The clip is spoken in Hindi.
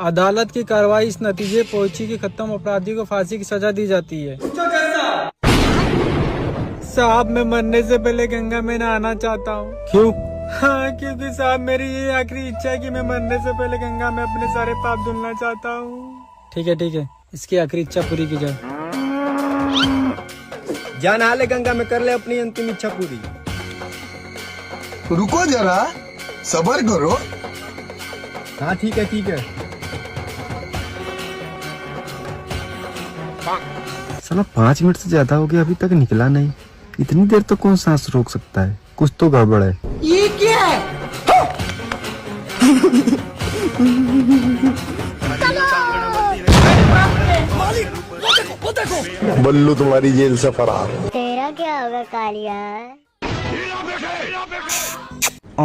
अदालत की कार्रवाई इस नतीजे पहुंची कि खत्म अपराधी को फांसी की सजा दी जाती है। साहब मैं मरने से पहले गंगा में नहाना चाहता हूँ। क्यों? हाँ क्योंकि साहब मेरी ये आखिरी इच्छा है कि मैं मरने से पहले गंगा में अपने सारे पाप धुलना चाहता हूँ। ठीक है इसकी आखिरी इच्छा पूरी की जाए। जा नहा ले गंगा में, कर ले अपनी अंतिम इच्छा पूरी। रुको जरा, सब्र करो। हाँ ठीक है। साला 5 मिनट से ज्यादा हो गया, अभी तक निकला नहीं। इतनी देर तो कौन सांस रोक सकता है? कुछ तो गड़बड़ है। ये क्या है? बल्लू तुम्हारी जेल से फरार। तेरा क्या होगा कालिया? आ